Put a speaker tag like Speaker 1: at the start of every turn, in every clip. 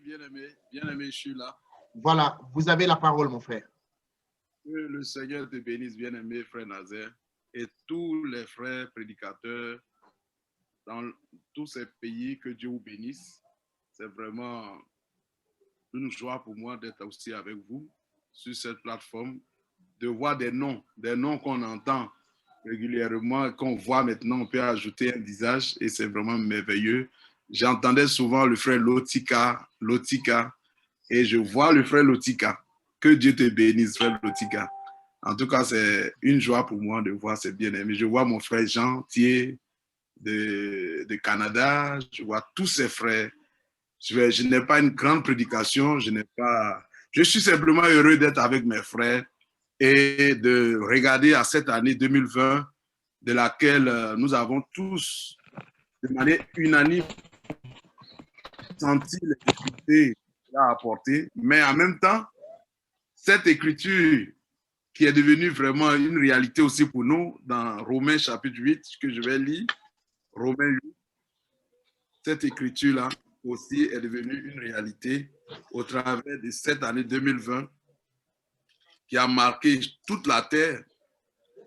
Speaker 1: Bien-aimé, je suis là.
Speaker 2: Voilà, vous avez la parole, mon frère.
Speaker 1: Que le Seigneur te bénisse, bien-aimé frère Nazaire, et tous les frères prédicateurs dans tous ces pays, que Dieu vous bénisse. C'est vraiment une joie pour moi d'être aussi avec vous sur cette plateforme, de voir des noms qu'on entend régulièrement, qu'on voit maintenant, on peut ajouter un visage et c'est vraiment merveilleux. J'entendais souvent le frère Lotika, et je vois le frère Lotika. Que Dieu te bénisse, frère Lotika. En tout cas, c'est une joie pour moi de voir ces bien-aimés. Je vois mon frère Jean Thier de Canada, je vois tous ses frères. Je n'ai pas une grande prédication, je suis simplement heureux d'être avec mes frères et de regarder à cette année 2020 de laquelle nous avons tous, de manière unanime, senti les difficultés qu'il a apportées, mais en même temps, cette écriture qui est devenue vraiment une réalité aussi pour nous dans Romains chapitre 8, que je vais lire, Romains 8, cette écriture-là aussi est devenue une réalité au travers de cette année 2020 qui a marqué toute la terre.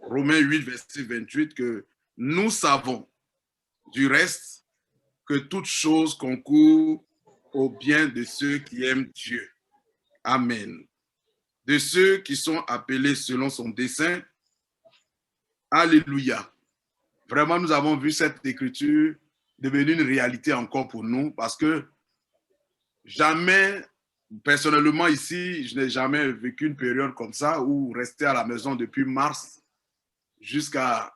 Speaker 1: Romains 8, verset 28, que nous savons du reste que toute chose concourt au bien de ceux qui aiment Dieu. Amen. De ceux qui sont appelés selon son dessein. Alléluia. Vraiment, nous avons vu cette écriture devenir une réalité encore pour nous parce que jamais, personnellement ici, je n'ai jamais vécu une période comme ça où rester à la maison depuis mars jusqu'à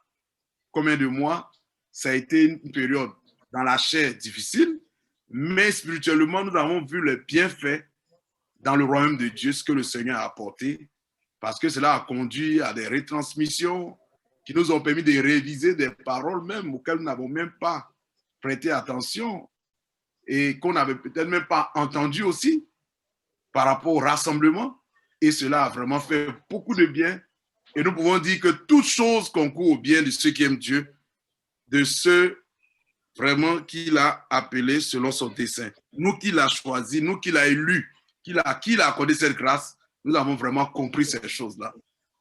Speaker 1: combien de mois, ça a été une période dans la chair difficile, mais spirituellement, nous avons vu les bienfaits dans le royaume de Dieu, ce que le Seigneur a apporté, parce que cela a conduit à des retransmissions qui nous ont permis de réviser des paroles même auxquelles nous n'avons même pas prêté attention et qu'on n'avait peut-être même pas entendu aussi par rapport au rassemblement. Et cela a vraiment fait beaucoup de bien. Et nous pouvons dire que toute chose concourt au bien de ceux qui aiment Dieu, de ceux vraiment qu'il a appelés selon son dessein. Nous qui l'a choisi, nous qui l'a élu, qui l'a accordé cette grâce, nous avons vraiment compris ces choses-là.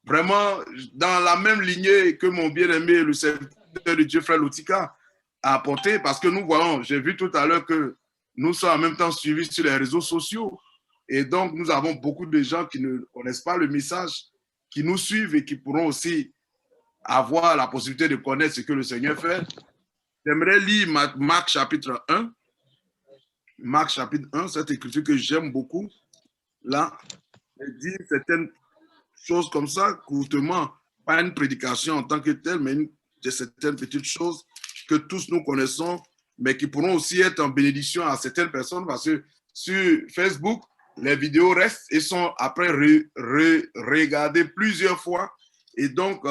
Speaker 1: Vraiment, dans la même lignée que mon bien-aimé, le serviteur de Dieu, frère Lotika, a apporté, parce que nous voyons, j'ai vu tout à l'heure que nous sommes en même temps suivis sur les réseaux sociaux. Et donc, nous avons beaucoup de gens qui ne connaissent pas le message, qui nous suivent et qui pourront aussi avoir la possibilité de connaître ce que le Seigneur fait. J'aimerais lire Marc chapitre 1. Marc chapitre 1, cette écriture que j'aime beaucoup. Là, elle dit certaines choses comme ça, courtement, pas une prédication en tant que telle, mais certaines petites choses que tous nous connaissons, mais qui pourront aussi être en bénédiction à certaines personnes, parce que sur Facebook, les vidéos restent et sont après regardées plusieurs fois. Et donc,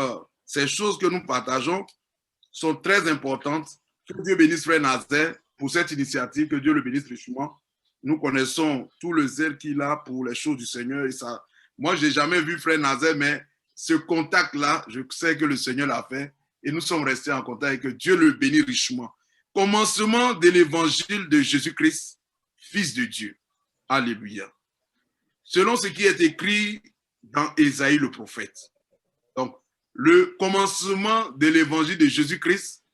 Speaker 1: ces choses que nous partageons sont très importantes. Que Dieu bénisse frère Nazaire pour cette initiative, que Dieu le bénisse richement. Nous connaissons tout le zèle qu'il a pour les choses du Seigneur. Et ça, moi, je n'ai jamais vu frère Nazaire, mais ce contact-là, je sais que le Seigneur l'a fait. Et nous sommes restés en contact et que Dieu le bénisse richement. Commencement de l'évangile de Jésus-Christ, Fils de Dieu. Alléluia. Selon ce qui est écrit dans Ésaïe le prophète. Donc, le commencement de l'évangile de Jésus-Christ,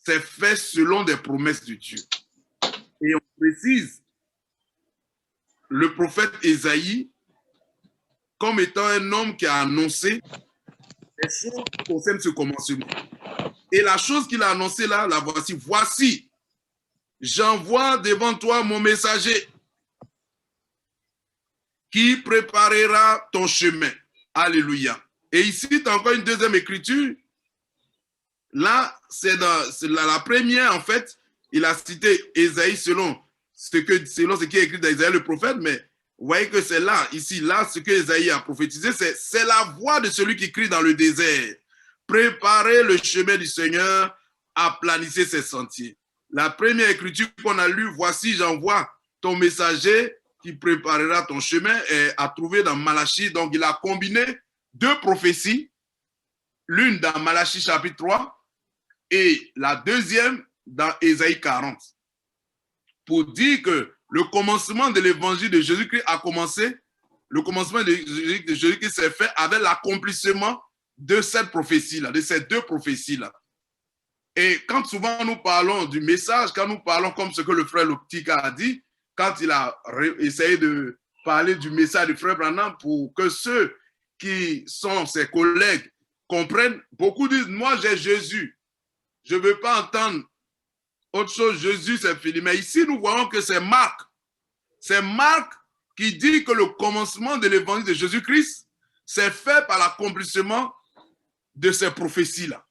Speaker 1: c'est fait selon des promesses de Dieu. Et on précise le prophète Ésaïe comme étant un homme qui a annoncé les choses qui concernent ce commencement. Et la chose qu'il a annoncée là, la voici. Voici, j'envoie devant toi mon messager qui préparera ton chemin. Alléluia. Et ici, tu as encore une deuxième écriture. Là, c'est la première, en fait, il a cité Ésaïe selon ce qui est écrit dans Ésaïe le prophète, mais vous voyez que c'est là, ici, là, ce que Ésaïe a prophétisé, c'est la voix de celui qui crie dans le désert. Préparez le chemin du Seigneur, aplanissez ses sentiers. La première écriture qu'on a lue, voici, j'envoie ton messager qui préparera ton chemin, est à trouver dans Malachie. Donc, il a combiné deux prophéties, l'une dans Malachie chapitre 3, et la deuxième dans Ésaïe 40, pour dire que le commencement de l'évangile de Jésus-Christ a commencé, le commencement de Jésus-Christ s'est fait avec l'accomplissement de cette prophétie-là, de ces deux prophéties-là. Et quand souvent nous parlons du message, quand nous parlons comme ce que le frère Loptika a dit, quand il a essayé de parler du message du frère Branham pour que ceux qui sont ses collègues comprennent, beaucoup disent, moi j'ai Jésus, je ne veux pas entendre autre chose, Jésus c'est fini. Mais ici nous voyons que c'est Marc qui dit que le commencement de l'évangile de Jésus-Christ s'est fait par l'accomplissement de ces prophéties-là.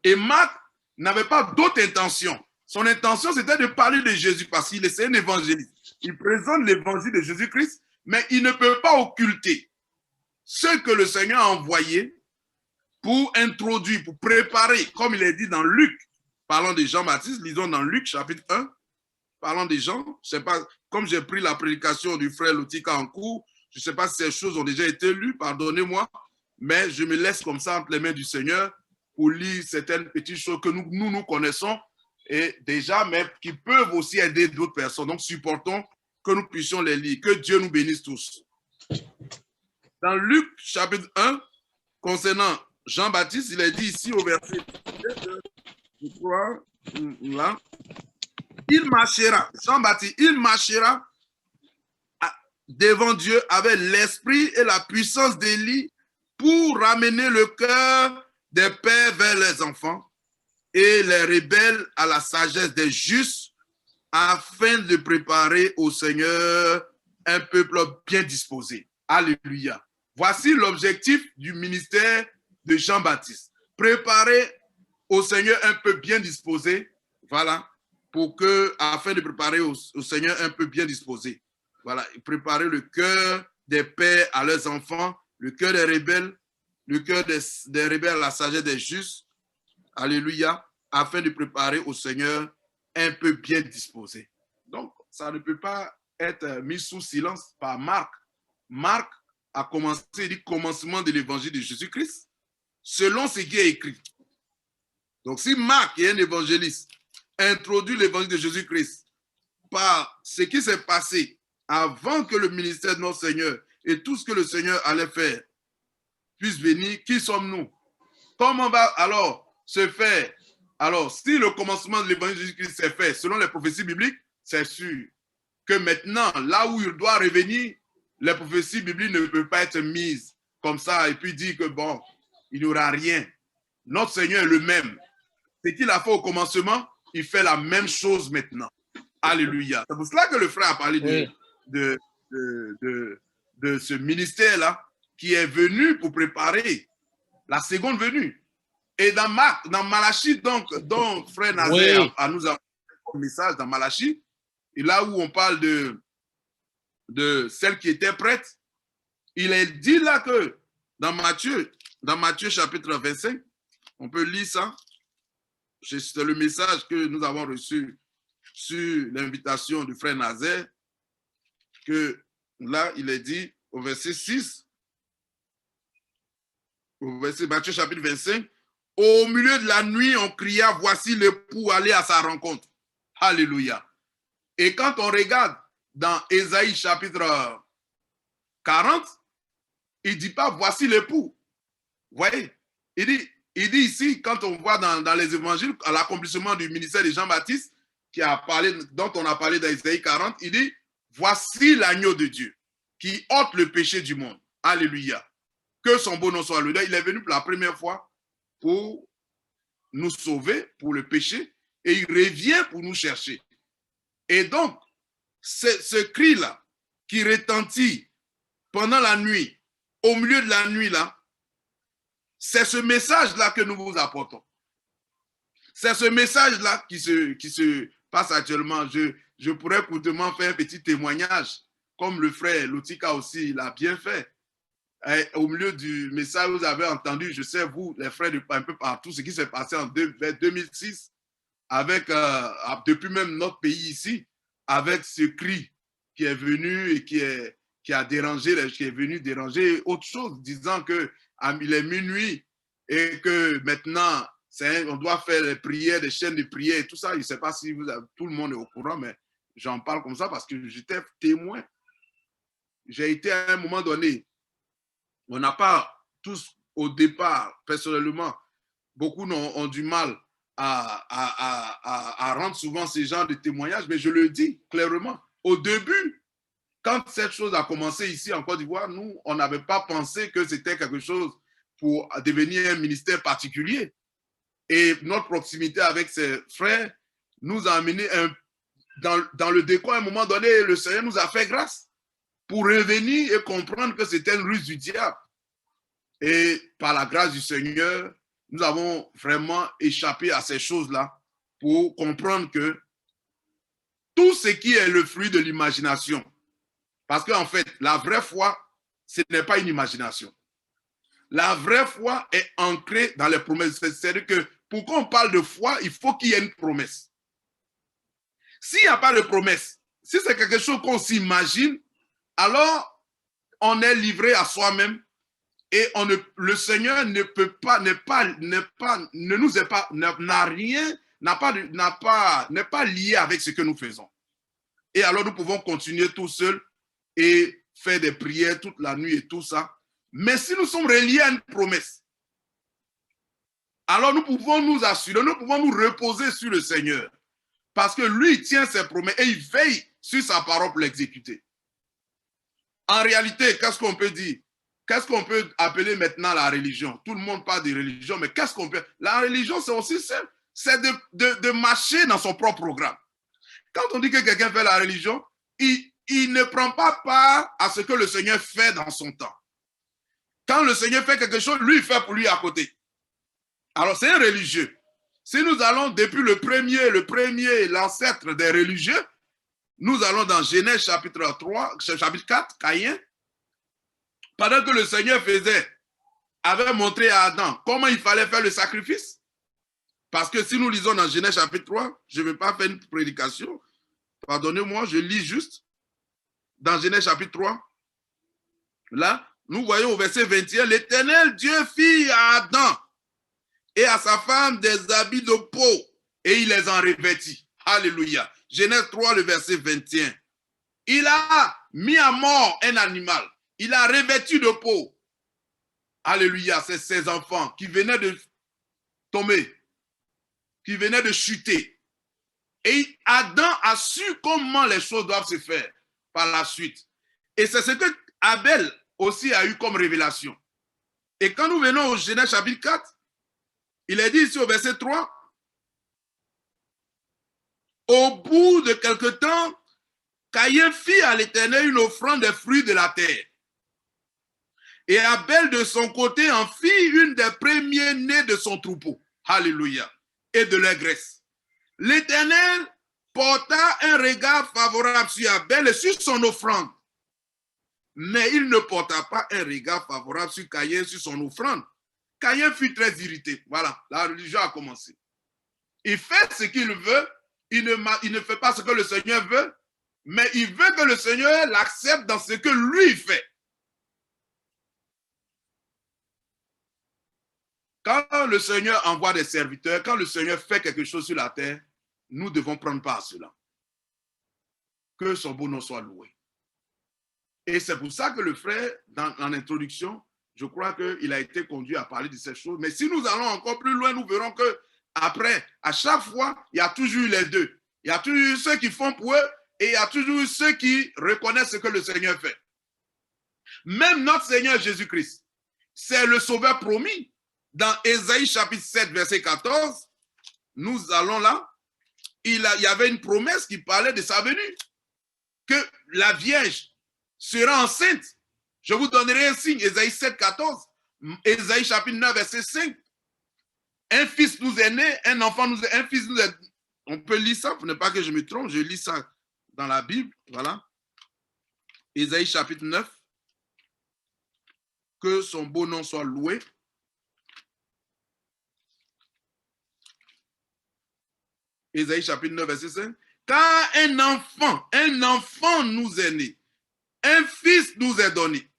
Speaker 1: Et Marc n'avait pas d'autre intention. Son intention, c'était de parler de Jésus parce qu'il est un évangéliste. Il présente l'évangile de Jésus-Christ, mais il ne peut pas occulter ce que le Seigneur a envoyé pour introduire, pour préparer, comme il est dit dans Luc, parlant de Jean-Baptiste, lisons dans Luc chapitre 1, parlant des gens, je ne sais pas, comme j'ai pris la prédication du frère Lotika en cours, je ne sais pas si ces choses ont déjà été lues, pardonnez-moi, mais je me laisse comme ça entre les mains du Seigneur pour lire certaines petites choses que nous connaissons et déjà, mais qui peuvent aussi aider d'autres personnes. Donc, supportons que nous puissions les lire. Que Dieu nous bénisse tous. Dans Luc, chapitre 1, concernant Jean-Baptiste, il est dit ici au verset 3, là, il marchera, Jean-Baptiste, il marchera devant Dieu avec l'esprit et la puissance d'Élie pour ramener le cœur des pères vers les enfants et les rebelles à la sagesse des justes, afin de préparer au Seigneur un peuple bien disposé. Alléluia. Voici l'objectif du ministère de Jean-Baptiste. Préparer au Seigneur un peuple bien disposé, voilà, afin de préparer au Seigneur un peuple bien disposé. Voilà, préparer le cœur des pères à leurs enfants, le cœur des rebelles, le cœur des rebelles à la sagesse des justes, alléluia, afin de préparer au Seigneur un peu bien disposé. Donc, ça ne peut pas être mis sous silence par Marc. Marc a commencé, il dit, commencement de l'évangile de Jésus-Christ, selon ce qui est écrit. Donc, si Marc, qui est un évangéliste, introduit l'évangile de Jésus-Christ par ce qui s'est passé avant que le ministère de notre Seigneur et tout ce que le Seigneur allait faire puisse venir, qui sommes-nous? Comment va alors se faire? Alors, si le commencement de l'évangile de Jésus-Christ s'est fait selon les prophéties bibliques, c'est sûr que maintenant, là où il doit revenir, les prophéties bibliques ne peuvent pas être mises comme ça et puis dire que bon, il n'y aura rien. Notre Seigneur est le même. Ce qu'il a fait au commencement, il fait la même chose maintenant. Alléluia. C'est pour cela que le frère a parlé de ce ministère-là qui est venu pour préparer la seconde venue. Et dans Malachie, donc, dont frère Nazaire nous a un message dans Malachie, et là où on parle de celle qui était prête, il est dit là que dans Matthieu chapitre 25, on peut lire ça, c'est le message que nous avons reçu sur l'invitation du frère Nazaire, que là, il est dit au verset 6, au verset Matthieu chapitre 25, au milieu de la nuit, on cria, voici l'époux, aller à sa rencontre. Alléluia. Et quand on regarde dans Ésaïe chapitre 40, il ne dit pas, voici l'époux. Vous voyez, il dit ici, quand on voit dans les évangiles, à l'accomplissement du ministère de Jean-Baptiste, dont on a parlé dans Ésaïe 40, il dit, voici l'agneau de Dieu qui ôte le péché du monde. Alléluia. Que son beau nom soit loué. Il est venu pour la première fois pour nous sauver, pour le péché, et il revient pour nous chercher. Et donc, ce cri-là qui retentit pendant la nuit, au milieu de la nuit, là, c'est ce message-là que nous vous apportons. C'est ce message-là qui se passe actuellement. Je pourrais courtement faire un petit témoignage, comme le frère Lotika aussi l'a bien fait. Et au milieu du message, vous avez entendu, je sais, vous, les frères, un peu partout, ce qui s'est passé en 2006, avec, depuis même notre pays ici, avec ce cri qui est venu et qui est venu déranger autre chose, disant qu'il est minuit et que maintenant, on doit faire les prières, des chaînes de prières et tout ça. Je ne sais pas si tout le monde est au courant, mais j'en parle comme ça parce que j'étais témoin. J'ai été à un moment donné, on n'a pas tous au départ, personnellement, beaucoup ont du mal à rendre souvent ces genres de témoignages, mais je le dis clairement. Au début, quand cette chose a commencé ici en Côte d'Ivoire, nous, on n'avait pas pensé que c'était quelque chose pour devenir un ministère particulier. Et notre proximité avec ses frères nous a amené dans le décor, à un moment donné, le Seigneur nous a fait grâce pour revenir et comprendre que c'était une ruse du diable. Et par la grâce du Seigneur, nous avons vraiment échappé à ces choses-là pour comprendre que tout ce qui est le fruit de l'imagination, parce qu'en fait, la vraie foi, ce n'est pas une imagination. La vraie foi est ancrée dans les promesses. C'est-à-dire que pour qu'on parle de foi, il faut qu'il y ait une promesse. S'il n'y a pas de promesse, si c'est quelque chose qu'on s'imagine, alors on est livré à soi-même et le Seigneur ne peut pas, n'est pas lié avec ce que nous faisons. Et alors nous pouvons continuer tout seuls et faire des prières toute la nuit et tout ça. Mais si nous sommes reliés à une promesse, alors nous pouvons nous assurer, nous pouvons nous reposer sur le Seigneur. Parce que lui, il tient ses promesses et il veille sur sa parole pour l'exécuter. En réalité, qu'est-ce qu'on peut dire? Qu'est-ce qu'on peut appeler maintenant la religion? Tout le monde parle de religion, mais qu'est-ce qu'on peut... La religion, c'est aussi simple. C'est de marcher dans son propre programme. Quand on dit que quelqu'un fait la religion, il ne prend pas part à ce que le Seigneur fait dans son temps. Quand le Seigneur fait quelque chose, lui, il fait pour lui à côté. Alors, c'est un religieux. Si nous allons depuis l'ancêtre des religieux, nous allons dans Genèse chapitre 4, Caïn. Pendant que le Seigneur avait montré à Adam comment il fallait faire le sacrifice. Parce que si nous lisons dans Genèse chapitre 3, je ne vais pas faire une prédication. Pardonnez-moi, je lis juste. Dans Genèse chapitre 3, là, nous voyons au verset 21, l'Éternel Dieu fit à Adam et à sa femme des habits de peau et il les en revêtit. Alléluia. Genèse 3, le verset 21. Il a mis à mort un animal. Il a revêtu de peau. Alléluia. C'est ses enfants qui venaient de tomber, qui venaient de chuter. Et Adam a su comment les choses doivent se faire par la suite. Et c'est ce que Abel aussi a eu comme révélation. Et quand nous venons au Genèse chapitre 4, il est dit ici au verset 3, au bout de quelque temps, Caïn fit à l'Éternel une offrande des fruits de la terre. Et Abel de son côté en fit une des premiers-nés de son troupeau. Alléluia. Et de leur graisse. L'Éternel porta un regard favorable sur Abel et sur son offrande. Mais il ne porta pas un regard favorable sur Caïn, sur son offrande. Caïn fut très irrité. Voilà, la religion a commencé. Il fait ce qu'il veut, il ne fait pas ce que le Seigneur veut, mais il veut que le Seigneur l'accepte dans ce que lui fait. Quand le Seigneur envoie des serviteurs, quand le Seigneur fait quelque chose sur la terre, nous devons prendre part à cela. Que son beau nom soit loué. Et c'est pour ça que le frère, dans l'introduction, je crois qu'il a été conduit à parler de ces choses. Mais si nous allons encore plus loin, nous verrons que après, à chaque fois, il y a toujours les deux. Il y a toujours ceux qui font pour eux et il y a toujours ceux qui reconnaissent ce que le Seigneur fait. Même notre Seigneur Jésus-Christ, c'est le sauveur promis. Dans Ésaïe chapitre 7, verset 14, nous allons là, il y avait une promesse qui parlait de sa venue, que la Vierge sera enceinte. Je vous donnerai un signe, Ésaïe 7, 14, Ésaïe chapitre 9, verset 5. Un fils nous est né, un enfant nous est, un fils nous est. On peut lire ça, pour ne pas que je me trompe, je lis ça dans la Bible, voilà. Ésaïe chapitre 9, que son beau nom soit loué. Ésaïe chapitre 9, verset 5. Car un enfant nous est né, un fils nous est donné,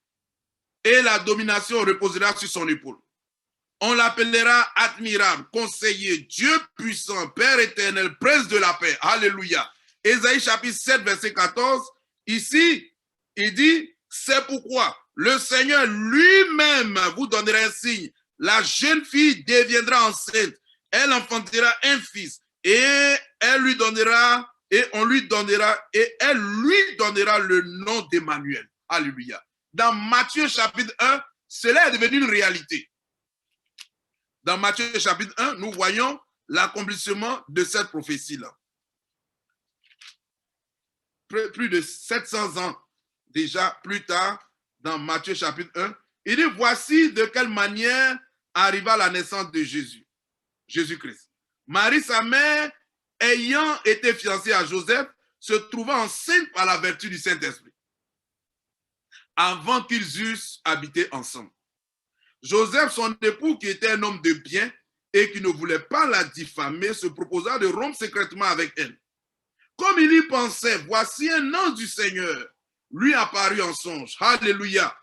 Speaker 1: et la domination reposera sur son épaule. On l'appellera admirable, conseiller, Dieu puissant, Père éternel, prince de la paix. Alléluia. Ésaïe chapitre 7, verset 14, ici, il dit, c'est pourquoi le Seigneur lui-même vous donnera un signe. La jeune fille deviendra enceinte. Elle enfantera un fils et elle lui donnera le nom d'Emmanuel. Alléluia. Dans Matthieu chapitre 1, cela est devenu une réalité. Dans Matthieu chapitre 1, nous voyons l'accomplissement de cette prophétie-là. Plus de 700 ans déjà plus tard, dans Matthieu chapitre 1, il dit, voici de quelle manière arriva la naissance de Jésus, Jésus-Christ. Marie, sa mère, ayant été fiancée à Joseph, se trouva enceinte par la vertu du Saint-Esprit, avant qu'ils eussent habité ensemble. Joseph, son époux, qui était un homme de bien et qui ne voulait pas la diffamer, se proposa de rompre secrètement avec elle. Comme il y pensait, voici un ange du Seigneur lui apparut en songe. Alléluia.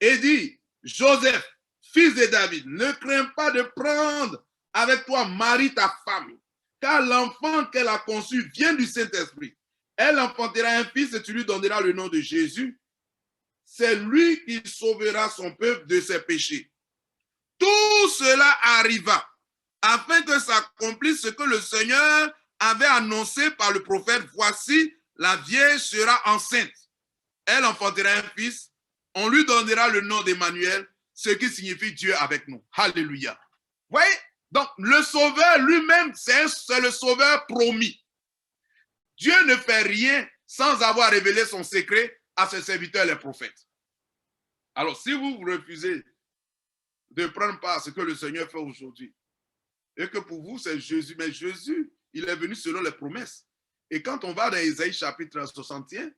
Speaker 1: Et dit, Joseph, fils de David, ne crains pas de prendre avec toi Marie, ta femme, car l'enfant qu'elle a conçu vient du Saint-Esprit. Elle enfantera un fils et tu lui donneras le nom de Jésus. C'est lui qui sauvera son peuple de ses péchés. Tout cela arriva afin que s'accomplisse ce que le Seigneur avait annoncé par le prophète. Voici, la vierge sera enceinte. Elle enfantera un fils. On lui donnera le nom d'Emmanuel, ce qui signifie Dieu avec nous. Alléluia. Vous voyez? Donc, le Sauveur lui-même, c'est le Sauveur promis. Dieu ne fait rien sans avoir révélé son secret à ses serviteurs, les prophètes. Alors, si vous refusez de prendre part à ce que le Seigneur fait aujourd'hui, et que pour vous, c'est Jésus, mais Jésus, il est venu selon les promesses. Et quand on va dans Ésaïe chapitre 61,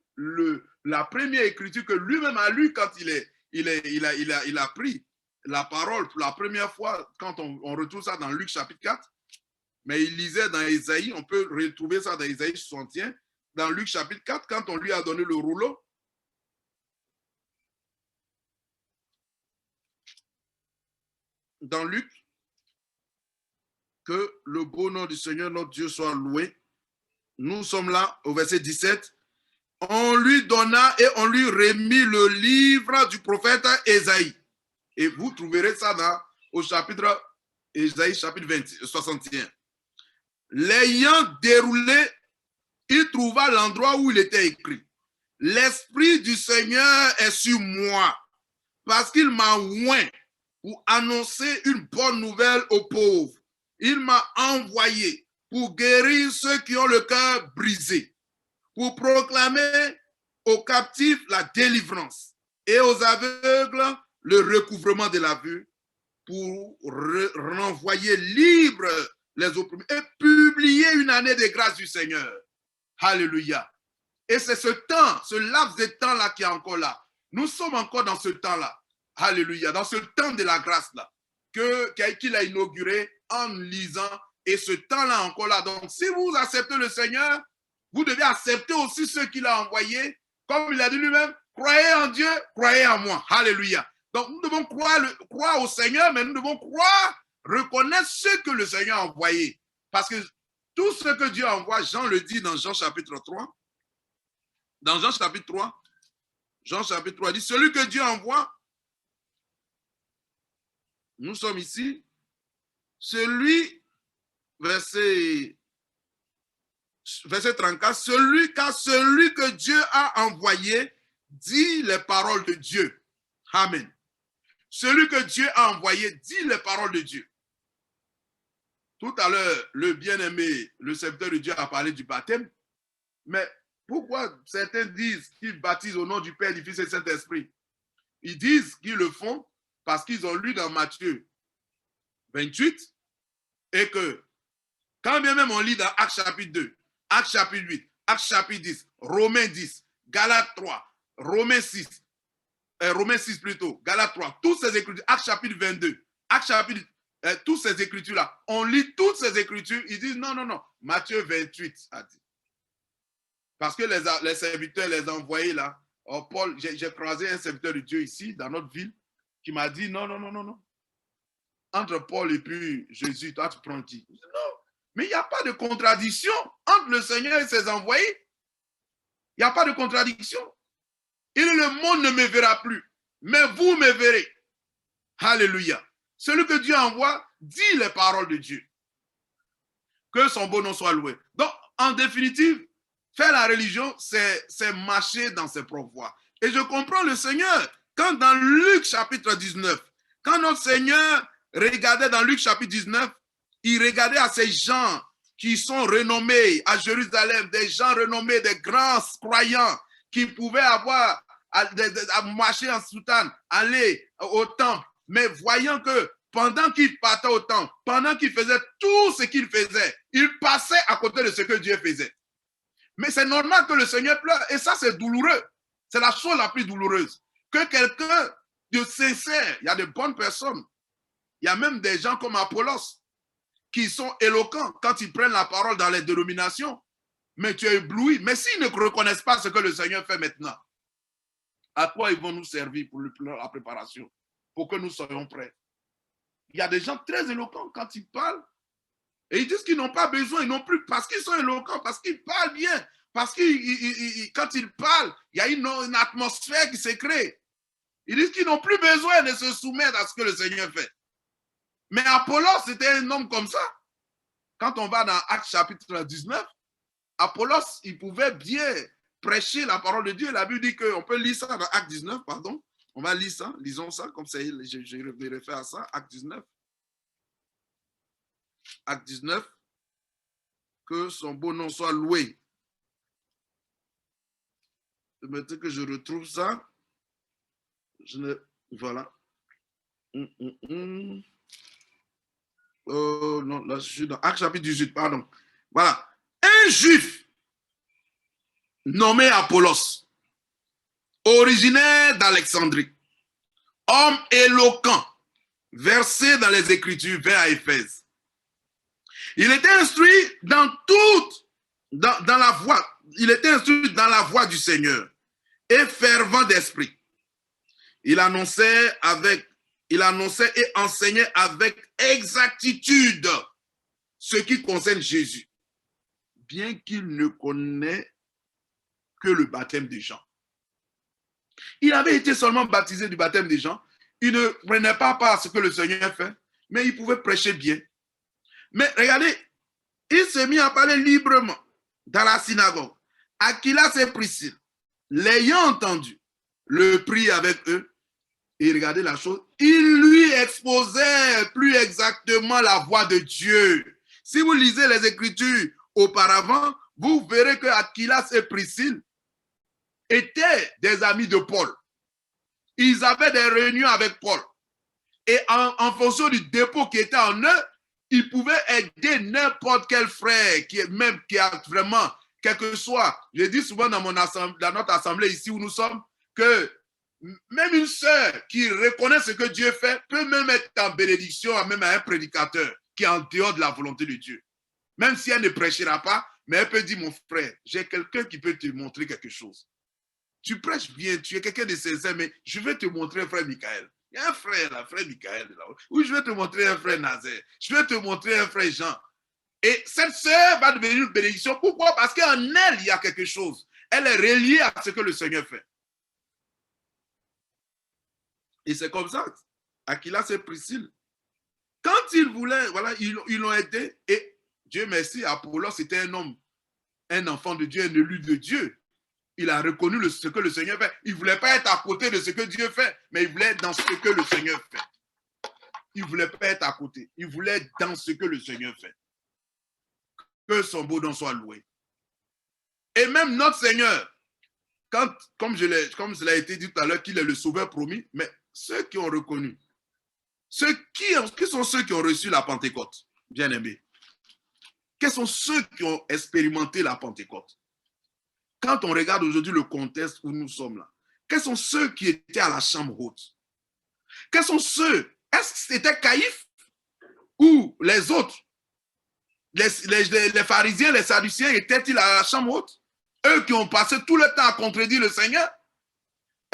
Speaker 1: la première écriture que lui-même a lue quand il a pris la parole pour la première fois, quand on retrouve ça dans Luc chapitre 4, mais il lisait dans Ésaïe, on peut retrouver ça dans Ésaïe 61, dans Luc chapitre 4, quand on lui a donné le rouleau. Dans Luc, que le beau nom du Seigneur notre Dieu soit loué. Nous sommes là au verset 17. On lui donna et on lui remit le livre du prophète Ésaïe. Et vous trouverez ça au chapitre Ésaïe, chapitre 61. L'ayant déroulé, il trouva l'endroit où il était écrit. L'Esprit du Seigneur est sur moi, parce qu'il m'a oint pour annoncer une bonne nouvelle aux pauvres. Il m'a envoyé pour guérir ceux qui ont le cœur brisé, pour proclamer aux captifs la délivrance et aux aveugles le recouvrement de la vue, pour renvoyer libres les opprimés et publier une année de grâce du Seigneur. Alléluia. Et c'est ce temps, ce laps de temps-là qui est encore là. Nous sommes encore dans ce temps-là. Alléluia. Dans ce temps de la grâce-là qu'il a inauguré en lisant. Et ce temps-là encore là. Donc, si vous acceptez le Seigneur, vous devez accepter aussi ceux qu'il a envoyés. Comme il a dit lui-même, croyez en Dieu, croyez en moi. Alléluia. Donc, nous devons croire au Seigneur, mais nous devons reconnaître ce que le Seigneur a envoyé. Parce que tout ce que Dieu envoie, Jean le dit dans Jean chapitre 3. Dans Jean chapitre 3, dit, celui que Dieu envoie, nous sommes ici, celui, verset 34, celui que Dieu a envoyé dit les paroles de Dieu. Amen. Celui que Dieu a envoyé dit les paroles de Dieu. Tout à l'heure, le bien-aimé, le serviteur de Dieu a parlé du baptême, mais pourquoi certains disent qu'ils baptisent au nom du Père, du Fils et du Saint-Esprit? Ils disent qu'ils le font parce qu'ils ont lu dans Matthieu 28 et que quand bien même on lit dans Actes chapitre 2, Actes chapitre 8, Actes chapitre 10, Romains 10, Galates 3, Romains 6 plutôt, Galates 3, toutes ces écritures, Actes chapitre 22, Actes chapitre, toutes ces écritures-là, on lit toutes ces écritures, ils disent non, Matthieu 28 a dit. Parce que les serviteurs, les envoyés là, Paul, j'ai croisé un serviteur de Dieu ici, dans notre ville, qui m'a dit non. Entre Paul et puis Jésus, toi tu prends qui? Non, Mais il n'y a pas de contradiction entre le Seigneur et ses envoyés. Il n'y a pas de contradiction. Il dit, le monde ne me verra plus, mais vous me verrez. Alléluia. Celui que Dieu envoie dit les paroles de Dieu. Que son beau nom soit loué. Donc, en définitive, faire la religion, c'est marcher dans ses propres voies. Et je comprends le Seigneur. Quand dans Luc chapitre 19, quand notre Seigneur regardait dans Luc chapitre 19, il regardait à ces gens qui sont renommés à Jérusalem, des gens renommés, des grands croyants qui pouvaient avoir à marcher en soutane, aller au temple, mais voyant que pendant qu'il partait au temple, pendant qu'il faisait tout ce qu'il faisait, il passait à côté de ce que Dieu faisait. Mais c'est normal que le Seigneur pleure, et ça c'est douloureux. C'est la chose la plus douloureuse. Que quelqu'un de sincère, il y a de bonnes personnes, il y a même des gens comme Apollos qui sont éloquents quand ils prennent la parole dans les dénominations, mais tu es ébloui. Mais s'ils ne reconnaissent pas ce que le Seigneur fait maintenant, à quoi ils vont nous servir pour la préparation, pour que nous soyons prêts? Il y a des gens très éloquents quand ils parlent, et ils disent qu'ils n'ont pas besoin, ils n'ont plus, parce qu'ils sont éloquents, parce qu'ils parlent bien, parce que quand ils parlent, il y a une atmosphère qui se crée. Ils disent qu'ils n'ont plus besoin de se soumettre à ce que le Seigneur fait. Mais Apollos, c'était un homme comme ça. Quand on va dans Actes chapitre 19, Apollos, il pouvait bien prêcher la parole de Dieu. La Bible dit qu'on peut lire ça dans Actes 19, pardon. On va lire ça, lisons ça, comme ça, je vais refaire à ça, Actes 19. Actes 19, que son beau nom soit loué. Maintenant que je retrouve ça, voilà. Non, là, je suis dans Actes chapitre 18, pardon. Voilà. Un juif nommé Apollos, originaire d'Alexandrie, homme éloquent, versé dans les Écritures, vint à Éphèse. Il était instruit dans la voie. Il était instruit dans la voie du Seigneur et fervent d'esprit. Il annonçait et enseignait avec exactitude ce qui concerne Jésus, bien qu'il ne connaît que le baptême des gens. Il avait été seulement baptisé du baptême des gens. Il ne prenait pas part à ce que le Seigneur fait, mais il pouvait prêcher bien. Mais regardez, il s'est mis à parler librement dans la synagogue. Aquilas et Priscille, l'ayant entendu, le prit avec eux et regardez la chose, il lui exposait plus exactement la voix de Dieu. Si vous lisez les Écritures auparavant, vous verrez que Aquilas et Priscille étaient des amis de Paul. Ils avaient des réunions avec Paul. Et en fonction du dépôt qui était en eux, ils pouvaient aider n'importe quel frère qui a vraiment, quel que soit. Je dis souvent dans notre assemblée ici où nous sommes, que même une sœur qui reconnaît ce que Dieu fait peut même être en bénédiction, même à un prédicateur qui est en dehors de la volonté de Dieu. Même si elle ne prêchera pas, mais elle peut dire, mon frère, j'ai quelqu'un qui peut te montrer quelque chose. Tu prêches bien, tu es quelqu'un de sincère, mais je vais te montrer un frère Michael. Il y a un frère là, frère Michael là-haut. Oui, je vais te montrer un frère Nazaire. Je vais te montrer un frère Jean. Et cette sœur va devenir une bénédiction. Pourquoi? Parce qu'en elle, il y a quelque chose. Elle est reliée à ce que le Seigneur fait. Et c'est comme ça. Aquilas et Priscille. Quand ils voulaient, voilà, ils l'ont aidé. Et Dieu merci, Apollos c'était un homme, un enfant de Dieu, un élu de Dieu. Il a reconnu ce que le Seigneur fait. Il ne voulait pas être à côté de ce que Dieu fait, mais il voulait être dans ce que le Seigneur fait. Il ne voulait pas être à côté. Il voulait être dans ce que le Seigneur fait. Que son beau nom soit loué. Et même notre Seigneur, comme cela a été dit tout à l'heure, qu'il est le sauveur promis, mais ceux qui ont reconnu, qui sont ceux qui ont reçu la Pentecôte, bien-aimés? Quels sont ceux qui ont expérimenté la Pentecôte? Quand on regarde aujourd'hui le contexte où nous sommes là, quels sont ceux qui étaient à la chambre haute? Quels sont ceux? Est-ce que c'était Caïphe ou les autres? Les pharisiens, les sadduciens étaient-ils à la chambre haute? Eux qui ont passé tout le temps à contredire le Seigneur?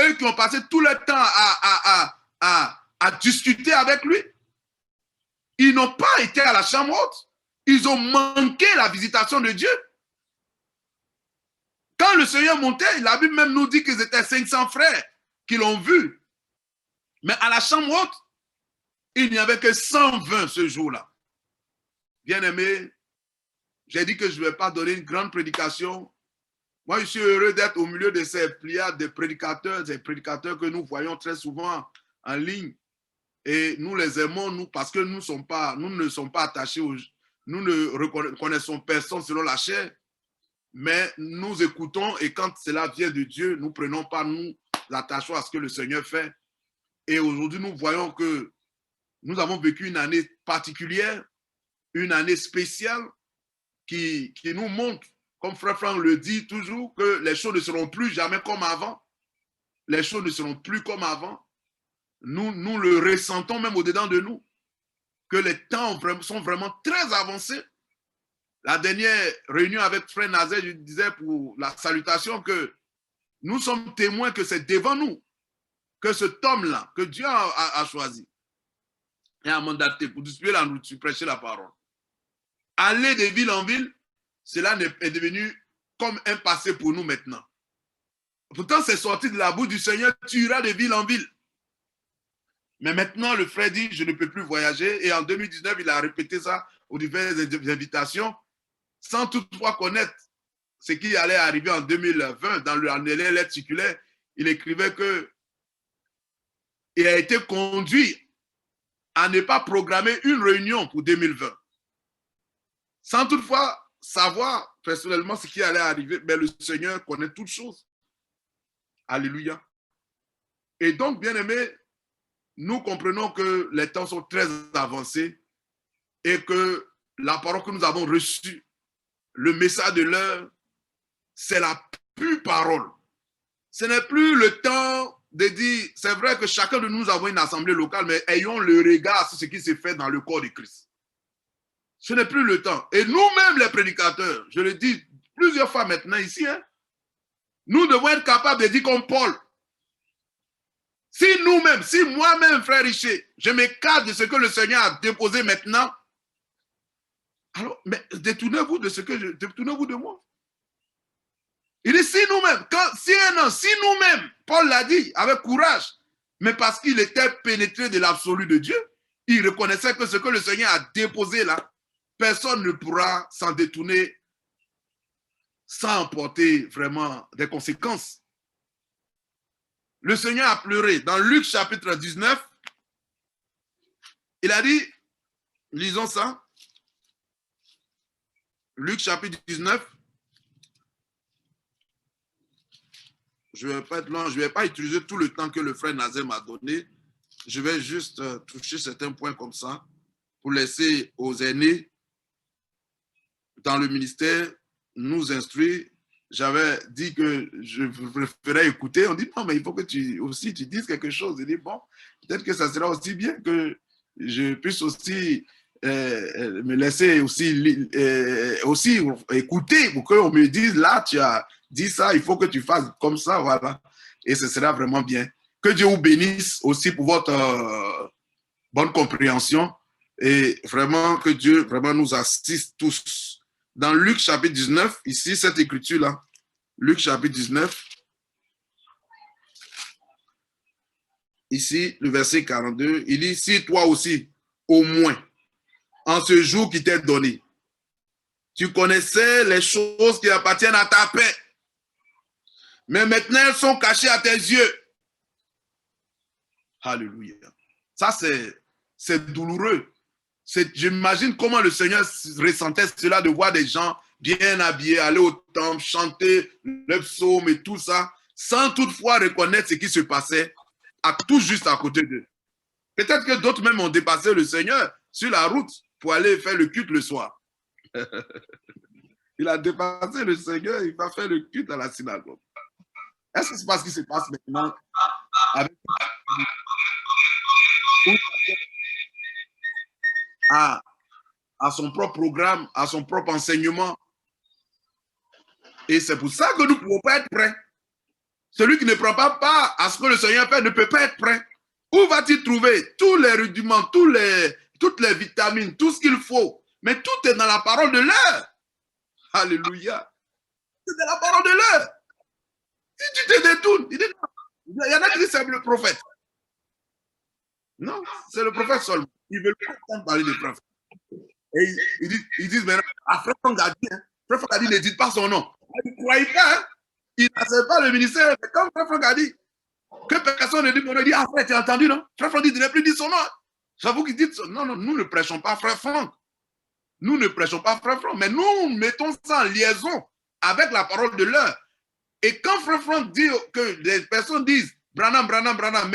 Speaker 1: Eux qui ont passé tout le temps à discuter avec lui? Ils n'ont pas été à la chambre haute. Ils ont manqué la visitation de Dieu. Quand le Seigneur montait, la Bible même nous dit qu'ils étaient 500 frères qui l'ont vu. Mais à la chambre haute, il n'y avait que 120 ce jour-là. Bien-aimés, j'ai dit que je ne vais pas donner une grande prédication. Moi, je suis heureux d'être au milieu de ces pliades de prédicateurs, des prédicateurs que nous voyons très souvent en ligne. Et nous les aimons, nous, parce que nous ne sommes pas attachés, nous ne reconnaissons personne selon la chair, mais nous écoutons et quand cela vient de Dieu, nous ne prenons pas, nous attachons à ce que le Seigneur fait. Et aujourd'hui, nous voyons que nous avons vécu une année particulière, une année spéciale qui nous montre, comme Frère Franck le dit toujours, que les choses ne seront plus jamais comme avant. Les choses ne seront plus comme avant. Nous le ressentons même au-dedans de nous, que les temps sont vraiment très avancés. La dernière réunion avec Frère Nazaire, je disais pour la salutation que nous sommes témoins que c'est devant nous, que cet homme-là, que Dieu a choisi et a mandaté pour distribuer la nourriture, prêcher la parole. Aller de ville en ville, cela est devenu comme un passé pour nous maintenant. Pourtant, c'est sorti de la bouche du Seigneur, tu iras de ville en ville. Mais maintenant, le frère dit, je ne peux plus voyager. Et en 2019, il a répété ça aux diverses invitations, sans toutefois connaître ce qui allait arriver en 2020. Dans les lettres circulaires, il écrivait qu'il a été conduit à ne pas programmer une réunion pour 2020. Sans toutefois savoir personnellement ce qui allait arriver, mais le Seigneur connaît toutes choses. Alléluia. Et donc, bien-aimés, nous comprenons que les temps sont très avancés et que la parole que nous avons reçue, le message de l'heure, c'est la pure parole. Ce n'est plus le temps de dire, c'est vrai que chacun de nous avons une assemblée locale, mais ayons le regard sur ce qui se fait dans le corps de Christ. Ce n'est plus le temps. Et nous-mêmes, les prédicateurs, je le dis plusieurs fois maintenant ici, nous devons être capables de dire comme Paul, si nous-mêmes, si moi-même, frère Richer, je m'écarte de ce que le Seigneur a déposé maintenant, alors, mais détournez-vous détournez-vous de moi. Il dit si nous-mêmes, si nous-mêmes, Paul l'a dit avec courage, mais parce qu'il était pénétré de l'absolu de Dieu, il reconnaissait que ce que le Seigneur a déposé là, personne ne pourra s'en détourner sans emporter vraiment des conséquences. Le Seigneur a pleuré. Dans Luc chapitre 19, il a dit, lisons ça, Luc chapitre 19, je ne vais pas être long, je ne vais pas utiliser tout le temps que le frère Nazaire m'a donné, je vais juste toucher certains points comme ça, pour laisser aux aînés dans le ministère nous instruire. J'avais dit que je préférais écouter. On dit non, mais il faut que tu dises quelque chose. Il dit bon, peut-être que ça sera aussi bien que je puisse aussi me laisser aussi écouter pour qu'on me dise là, tu as dit ça, il faut que tu fasses comme ça, voilà. Et ce sera vraiment bien. Que Dieu vous bénisse aussi pour votre bonne compréhension et vraiment que Dieu vraiment nous assiste tous. Dans Luc chapitre 19, ici, cette écriture-là, Luc chapitre 19, ici, le verset 42, il dit, si toi aussi, au moins, en ce jour qui t'est donné, tu connaissais les choses qui appartiennent à ta paix, mais maintenant elles sont cachées à tes yeux. Alléluia. Ça, c'est douloureux. J'imagine comment le Seigneur ressentait cela de voir des gens bien habillés, aller au temple, chanter le psaume et tout ça, sans toutefois reconnaître ce qui se passait tout juste à côté d'eux. Peut-être que d'autres même ont dépassé le Seigneur sur la route pour aller faire le culte le soir. Il a dépassé le Seigneur, il va faire le culte à la synagogue. Est-ce que c'est pas ce qui se passe maintenant avec à son propre programme, à son propre enseignement? Et c'est pour ça que nous ne pouvons pas être prêts. Celui qui ne prend pas part à ce que le Seigneur fait ne peut pas être prêt. Où va-t-il trouver tous les rudiments, toutes les vitamines, tout ce qu'il faut, Mais tout est dans la parole de l'heure. Alléluia. Tout est dans la parole de l'heure. Si tu te détournes, il y en a qui disent c'est le prophète. Non, c'est le prophète seulement. Ils veulent pas entendre parler de prophète. Et ils disent maintenant, ah, frère Franck a dit, hein, frère Franck a dit, ne dites pas son nom. Vous ne croyez pas, hein? Il n'accepte pas le ministère. Mais comme frère Franck a dit, que personne ne dit, on dit, ah frère, tu as entendu, non? Frère Franck dit, ne plus dire son nom. C'est vous qui dites, non, non, nous ne prêchons pas frère Franck. Nous ne prêchons pas frère Franck, mais nous mettons ça en liaison avec la parole de l'heure. Et quand frère Franck dit que les personnes disent, Branham, Branham, Branham,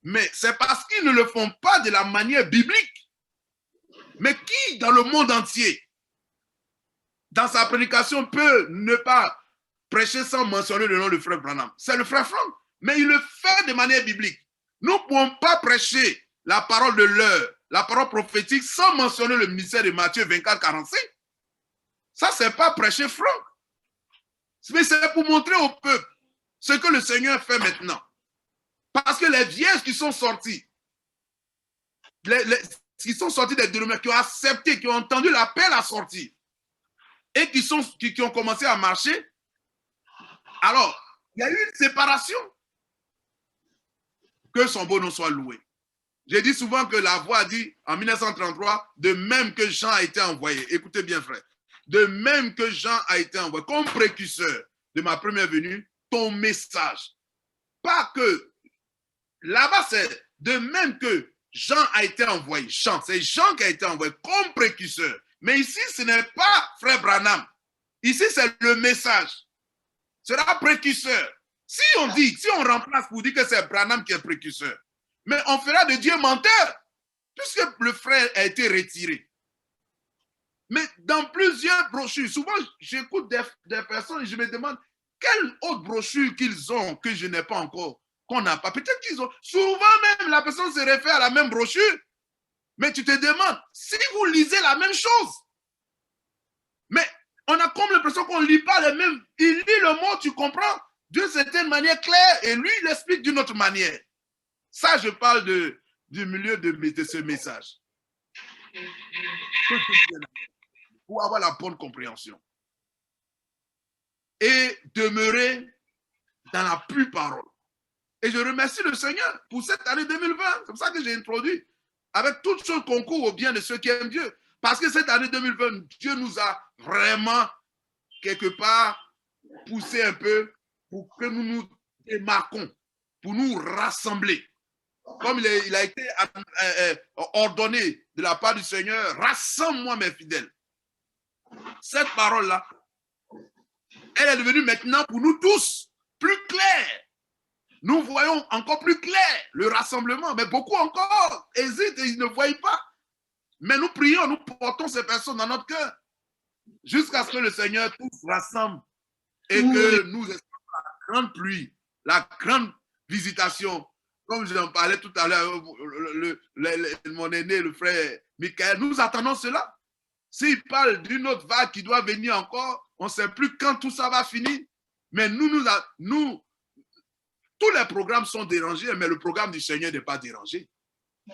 Speaker 1: mais c'est parce qu'ils ne le font pas de la manière biblique. Mais qui, dans le monde entier, dans sa prédication, peut ne pas prêcher sans mentionner le nom de frère Branham? C'est le frère Franck, mais il le fait de manière biblique. Nous ne pouvons pas prêcher la parole de l'heure, la parole prophétique, sans mentionner le ministère de Matthieu 24, 45. Ça, ce n'est pas prêcher Franck. Mais c'est pour montrer au peuple ce que le Seigneur fait maintenant. Parce que les vierges qui sont sorties, qui sont sortis des dénominations, qui ont accepté, qui ont entendu l'appel à sortir, et qui ont commencé à marcher, alors, il y a eu une séparation. Que son beau nom soit loué. J'ai dit souvent que la voix dit, en 1933, de même que Jean a été envoyé. Écoutez bien, frère. De même que Jean a été envoyé, comme précurseur de ma première venue, ton message. Pas que, là-bas, c'est de même que Jean a été envoyé. Jean, c'est Jean qui a été envoyé comme précurseur. Mais ici, ce n'est pas frère Branham. Ici, c'est le message. Ce sera précurseur. Si on dit, si on remplace pour dire que c'est Branham qui est précurseur, mais on fera de Dieu menteur, puisque le frère a été retiré. Mais dans plusieurs brochures, souvent j'écoute des personnes et je me demande quelle autre brochure qu'ils ont que je n'ai pas encore, qu'on n'a pas. Peut-être qu'ils ont. Souvent même, la personne se réfère à la même brochure. Mais tu te demandes, si vous lisez la même chose, mais on a comme l'impression qu'on ne lit pas les mêmes. Il lit le mot, tu comprends, d'une certaine manière claire, et lui, il explique d'une autre manière. Ça, je parle du milieu de ce message. Pour avoir la bonne compréhension. Et demeurer dans la pure parole. Et je remercie le Seigneur pour cette année 2020. C'est pour ça que j'ai introduit. Avec toutes choses concours au bien de ceux qui aiment Dieu. Parce que cette année 2020, Dieu nous a vraiment, quelque part, poussé un peu pour que nous nous démarquons, pour nous rassembler. Comme il a été ordonné de la part du Seigneur, rassemble-moi mes fidèles. Cette parole-là, elle est devenue maintenant pour nous tous plus claire. Nous voyons encore plus clair le rassemblement, mais beaucoup encore hésitent et ils ne voient pas. Mais nous prions, nous portons ces personnes dans notre cœur jusqu'à ce que le Seigneur tous rassemble et que nous espérons la grande pluie, la grande visitation. Comme j'en parlais tout à l'heure, mon aîné, le frère Michael, nous attendons cela. S'il parle d'une autre vague qui doit venir encore, on ne sait plus quand tout ça va finir. Mais nous, tous les programmes sont dérangés, mais le programme du Seigneur n'est pas dérangé.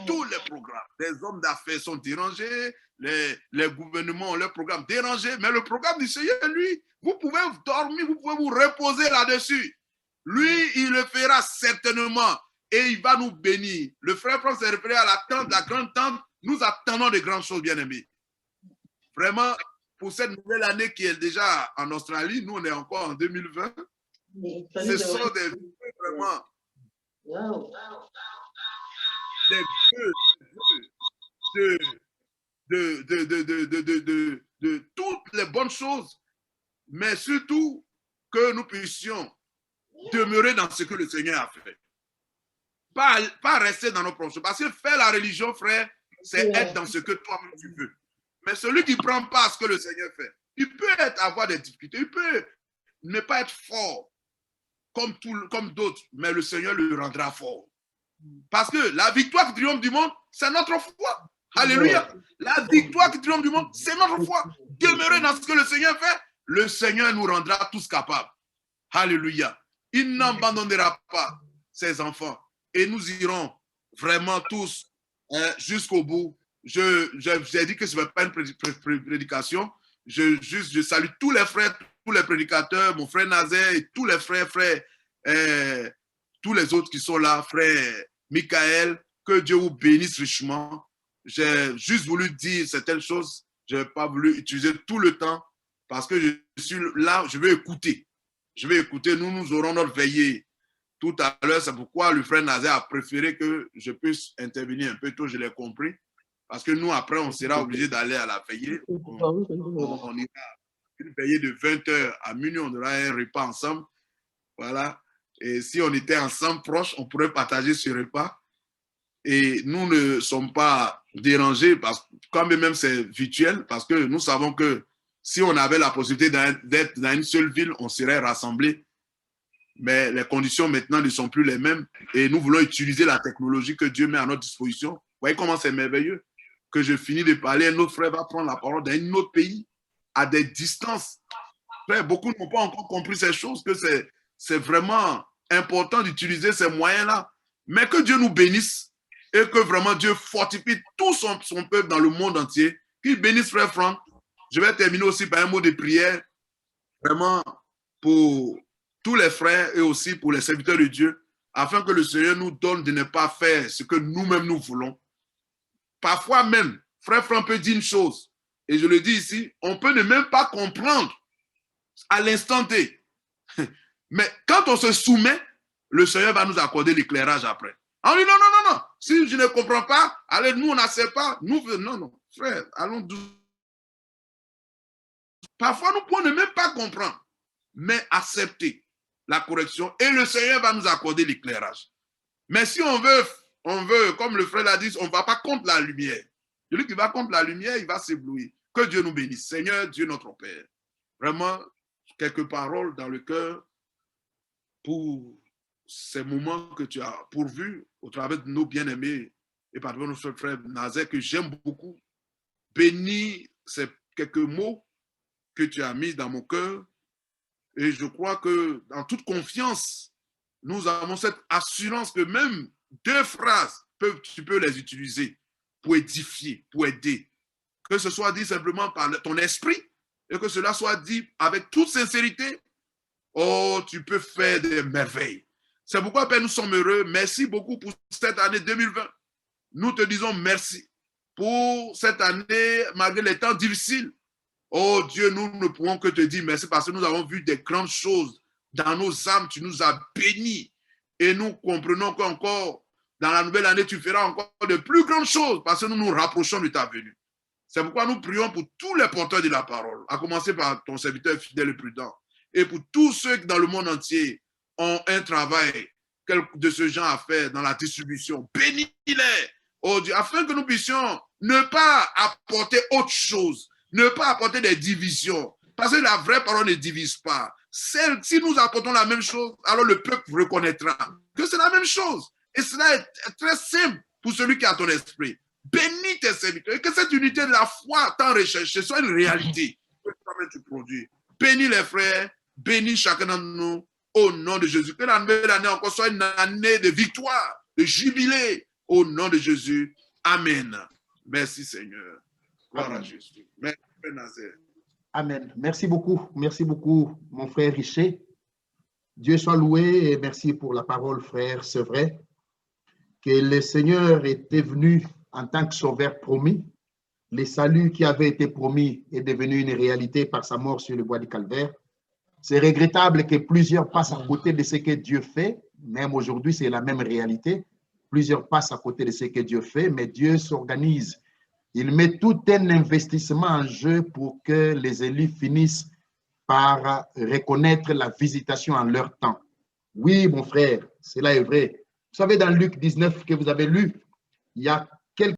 Speaker 1: Tous les programmes, les hommes d'affaires sont dérangés, les gouvernements ont leurs programmes dérangés, mais le programme du Seigneur, lui, vous pouvez dormir, vous pouvez vous reposer là-dessus. Lui, il le fera certainement et il va nous bénir. Le frère Franck s'est référé à la tente, la grande tente. Nous attendons de grandes choses, bien-aimés. Vraiment, pour cette nouvelle année qui est déjà en Australie, nous, on est encore en 2020. Ce sont des vœux vraiment, des vœux de toutes les bonnes choses, mais surtout que nous puissions demeurer dans ce que le Seigneur a fait. Pas rester dans nos propres. Parce que faire la religion, frère, c'est être dans ce que toi-même tu veux. Mais celui qui ne prend pas ce que le Seigneur fait, il peut avoir des difficultés, il peut ne pas être fort comme d'autres, mais le Seigneur le rendra fort. Parce que la victoire qui triomphe du monde, c'est notre foi. Alléluia. La victoire qui triomphe du monde, c'est notre foi. Demeurer dans ce que le Seigneur fait, le Seigneur nous rendra tous capables. Alléluia. Il n'abandonnera pas ses enfants. Et nous irons vraiment tous jusqu'au bout j'ai dit que ce n'est pas une prédication. Je salue tous les frères, tous les prédicateurs, mon frère Nazaire et tous les frères, tous les autres qui sont là, frère Michael, que Dieu vous bénisse richement. J'ai juste voulu dire certaines choses. Je n'ai pas voulu utiliser tout le temps parce que je suis là, je vais écouter. Je vais écouter, nous aurons notre veillée tout à l'heure. C'est pourquoi le frère Nazaire a préféré que je puisse intervenir un peu tôt, je l'ai compris. Parce que nous, après, on sera obligé d'aller à la veillée. On ira une veillée de 20h à minuit, on aura un repas ensemble. Voilà. Et si on était ensemble, proches, on pourrait partager ce repas. Et nous ne sommes pas dérangés, parce que quand même c'est virtuel, parce que nous savons que si on avait la possibilité d'être dans une seule ville, on serait rassemblés. Mais les conditions maintenant ne sont plus les mêmes. Et nous voulons utiliser la technologie que Dieu met à notre disposition. Vous voyez comment c'est merveilleux? Que je finis de parler, un autre frère va prendre la parole dans un autre pays, à des distances. Frère, beaucoup n'ont pas encore compris ces choses, que c'est vraiment important d'utiliser ces moyens-là. Mais que Dieu nous bénisse et que vraiment Dieu fortifie tout son peuple dans le monde entier. Qu'il bénisse frère Franck. Je vais terminer aussi par un mot de prière, vraiment pour tous les frères et aussi pour les serviteurs de Dieu, afin que le Seigneur nous donne de ne pas faire ce que nous-mêmes nous voulons. Parfois même, frère Franck peut dire une chose, et je le dis ici, on peut ne même pas comprendre à l'instant T. Mais quand on se soumet, le Seigneur va nous accorder l'éclairage après. On dit non, si je ne comprends pas, allez, nous on n'accepte pas, non, frère, allons doucement. Parfois nous pouvons ne même pas comprendre, mais accepter la correction et le Seigneur va nous accorder l'éclairage. Mais si on veut, comme le frère l'a dit, on ne va pas contre la lumière. Celui qui va contre la lumière, il va s'éblouir. Que Dieu nous bénisse. Seigneur, Dieu notre Père. Vraiment, quelques paroles dans le cœur pour ces moments que tu as pourvus au travers de nos bien-aimés et par notre frère Nazaire que j'aime beaucoup. Bénis ces quelques mots que tu as mis dans mon cœur et je crois que dans toute confiance, nous avons cette assurance que même 2 phrases, tu peux les utiliser pour édifier, pour aider. Que ce soit dit simplement par ton esprit et que cela soit dit avec toute sincérité. Oh, tu peux faire des merveilles. C'est pourquoi, Père, nous sommes heureux. Merci beaucoup pour cette année 2020. Nous te disons merci pour cette année, malgré les temps difficiles. Oh Dieu, nous ne pouvons que te dire merci parce que nous avons vu des grandes choses dans nos âmes. Tu nous as bénis et nous comprenons qu'encore dans la nouvelle année, tu feras encore de plus grandes choses parce que nous nous rapprochons de ta venue. C'est pourquoi nous prions pour tous les porteurs de la parole, à commencer par ton serviteur fidèle et prudent, et pour tous ceux qui dans le monde entier ont un travail de ce genre à faire dans la distribution. Bénis-les, oh Dieu, afin que nous puissions ne pas apporter autre chose, ne pas apporter des divisions, parce que la vraie parole ne divise pas. Si nous apportons la même chose, alors le peuple reconnaîtra que c'est la même chose. Et cela est très simple pour celui qui a ton esprit. Bénis tes serviteurs et que cette unité de la foi tant recherchée soit une réalité que toi-même tu produis. Bénis les frères, bénis chacun d'entre nous au nom de Jésus. Que la nouvelle année encore soit une année de victoire, de jubilé au nom de Jésus. Amen. Merci Seigneur. Gloire à Jésus. Merci Père Nazaire.
Speaker 2: Amen. Merci beaucoup, mon frère Richer. Dieu soit loué et merci pour la parole, frère. C'est vrai que le Seigneur était venu en tant que sauveur promis. Le salut qui avait été promis est devenu une réalité par sa mort sur le bois du Calvaire. C'est regrettable que plusieurs passent à côté de ce que Dieu fait. Même aujourd'hui, c'est la même réalité. Plusieurs passent à côté de ce que Dieu fait, mais Dieu s'organise. Il met tout un investissement en jeu pour que les élus finissent par reconnaître la visitation en leur temps. Oui, mon frère, cela est vrai. Vous savez, dans Luc 19 que vous avez lu, il y a